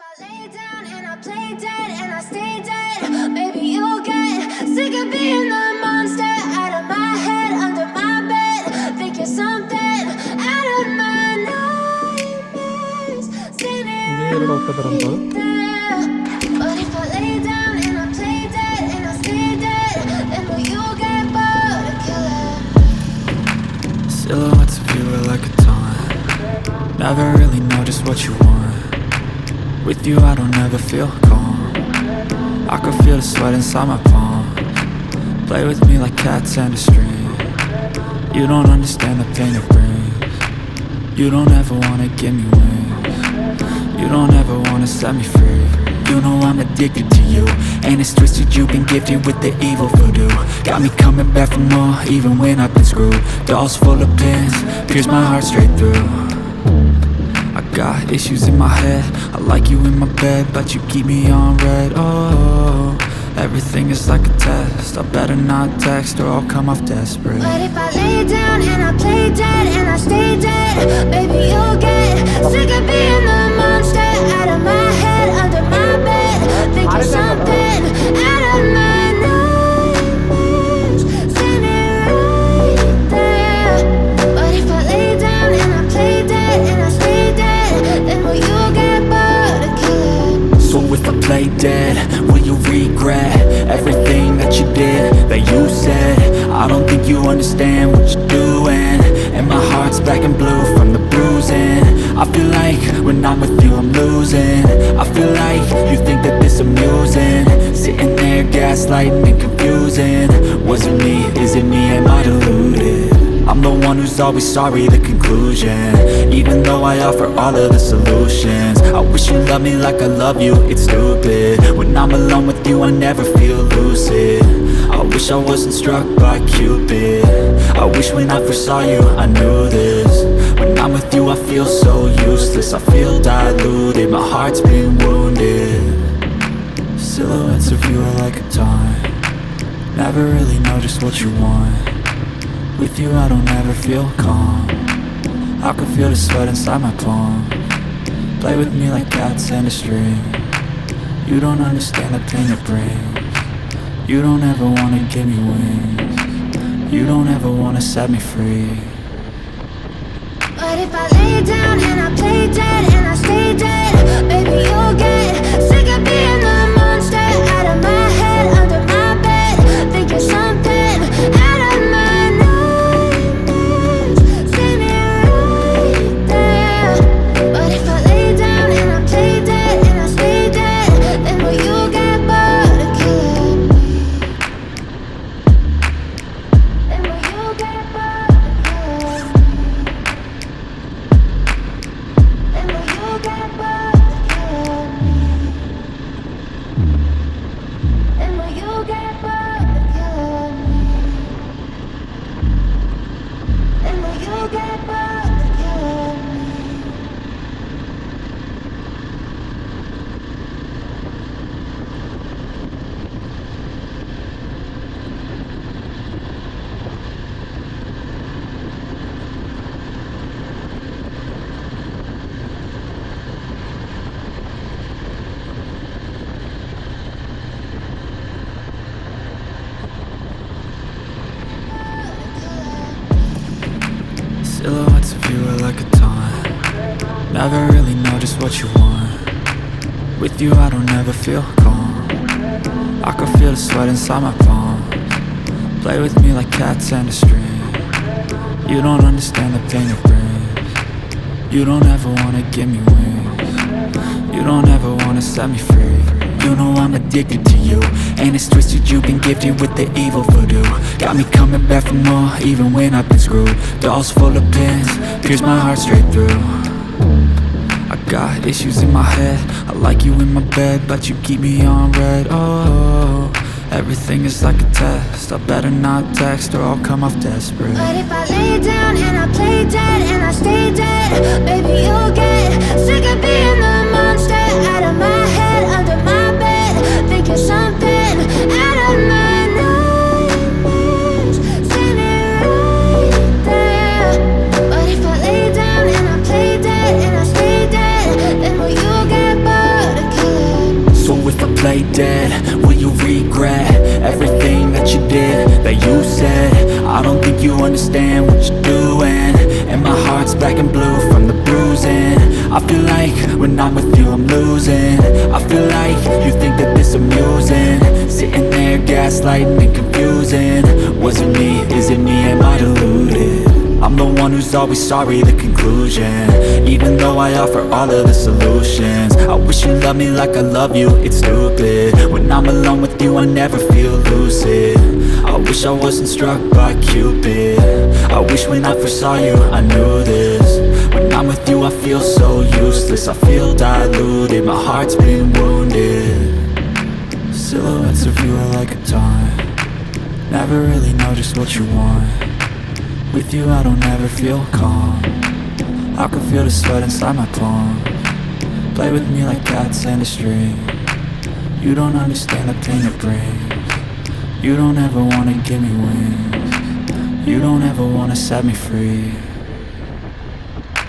I lay down and I play dead and I stay dead, maybe you'll get sick of being the monster out of my head, under my bed. Think you're something out of my nightmares, standing right there. But if I lay down and I play dead and I stay dead, then will you get bored of killing? Silhouettes of you are like a taunt. Never really know just what you want. With you I don't ever feel calm. I can feel the sweat inside my palm. Play with me like cats and a string. You don't understand the pain it brings. You don't ever wanna give me wings. You don't ever wanna set me free. You know I'm addicted to you, and it's twisted, you've been gifted with the evil voodoo. Got me coming back for more, even when I've been screwed. Dolls full of pins, pierce my heart straight through. I got issues in my head, I like you in my bed, but you keep me on red. Oh, everything is like a test, I better not text or I'll come off desperate. But if I lay down and I play dead and I stay dead, baby you'll get sick of being the monster out of my head, under my bed. Think you're something out of my nightmares, standing right there. But if I lay down and I play dead and I stay dead, then will you get bored of killing? So if I play dead, will you regret everything that you did, that you said? I don't think you understand what you're doing, and my heart's black and blue from the bruising. I feel like when I'm with you I'm losing. I feel like you think that this amusing, sitting there gaslighting and confusing. Was it me? Is it me? Am I deluded? I'm the one who's always sorry, the conclusion, even though I offer all of the solutions. I wish you loved me like I love you, it's stupid. When I'm alone with you I never feel lucid. I wish I wasn't struck by Cupid. I wish when I first saw you I knew this. When I'm with you I feel so useless, I feel diluted, my heart's been wounded. Silhouettes of you are like a taunt. Never really know just what you want. With you I don't ever feel calm. I can feel the sweat inside my palm. Play with me like cats and a string. You don't understand the pain it brings. You don't ever wanna give me wings. You don't ever wanna set me free. But if I lay down and I play dead and I stay dead, baby you'll get sick of being the monster out of my head, under my bed. Think you're something out of my nightmares, standing right there. But if I lay down and I play dead and I stay dead, then will you get bored of killing me? Then will you get bored of killing me? Then will you get bored of killing me? Then will you get bored of killing me? Then will you get bored of killing me? Silhouettes of you are like a taunt. Never really know just what you want. With you I don't ever feel calm. I can feel the sweat inside my palm. Play with me like cats and a string. You don't understand the pain it brings. You don't ever wanna give me wings. You don't ever wanna set me free. You know I'm addicted to you, and it's twisted, you've been gifted with the evil voodoo. Got me coming back for more, even when I've been screwed. Dolls full of pins, pierce my heart straight through. I got issues in my head, I like you in my bed, but you keep me on red. Oh, everything is like a test, I better not text or I'll come off desperate. But if I lay down and I play dead and I stay dead, baby you'll get sick of being the monster out of my head, under my bed. Think you're something out of my nightmares, standing right there. But if I lay down and I play dead and I stay dead, then will you get bored play dead, will you regret everything that you did, that you said? I don't think you understand what you're doing, and my heart's black and blue from the bruising. I feel like when I'm with you I'm losing. I feel like you think that this amusing, sitting there gaslighting and confusing. Was it me? Is it me? Am I deluded? I'm the one who's always sorry, the conclusion. Even though I offer all of the solutions, I wish you loved me like I love you, it's stupid. When I'm alone with you I never feel lucid. I wish I wasn't struck by Cupid. I wish when I first saw you I knew this. When I'm with you I feel so useless, I feel diluted, my heart's been wounded. Silhouettes of you are like a taunt, never really know just what you want. With you I don't ever feel calm, I can feel the sweat inside my palm. Play with me like cats and a string, you don't understand the pain it brings. You don't ever wanna give me wings, you don't ever wanna set me free.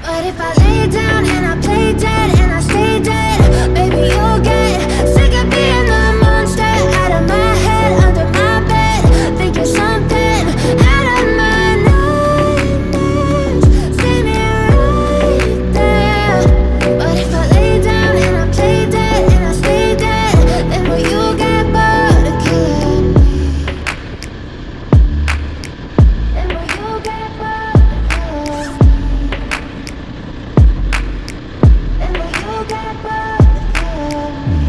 But if I lay down and I play dead and I stay dead, baby you'll get sick of being the monster out of my head, under my bed, thinking something out of my nightmares. See me right there. But if I lay down and I play dead and I stay dead, then will you get bored of killing me? Then will you get bored of killing me? And will you get bored of killing me?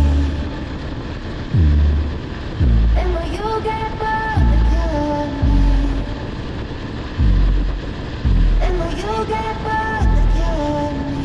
And will you get bored of killing me? And will you get bored of killing me?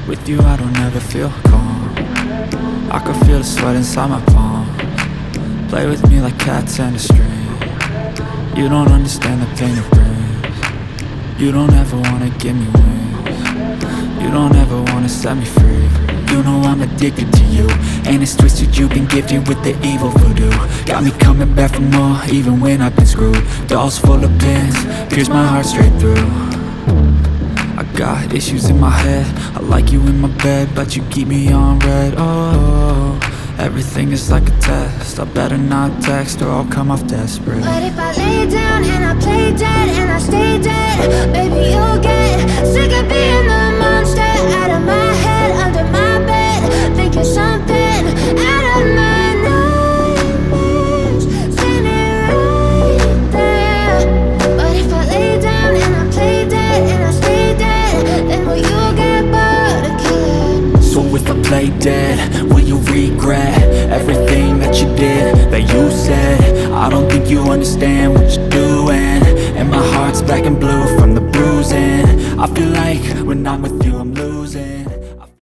With you I don't ever feel calm, I can feel the sweat inside my palm. Play with me like cats and a string, you don't understand the pain it brings. You don't ever wanna give me wings, you don't ever wanna set me free. You know I'm addicted to you, and it's twisted, you've been gifted with the evil voodoo. Got me coming back for more, even when I've been screwed. Dolls full of pins, pierce my heart straight through. I got issues in my head, I like you in my bed, but you keep me on red. Oh, everything is like a test, I better not text or I'll come off desperate. But if I lay down and I play dead and I stay dead, baby you'll get sick of being the monster out of my head, under my bed, thinking something out of my nightmares. See me right there. But if I lay down and I play dead and I stay dead, then will you get bored of killing me? So if I play dead, will you regret everything that you did, that you said? I don't think you understand what you're doing, and my heart's black and blue from the bruising. I feel like when I'm with you I'm losing.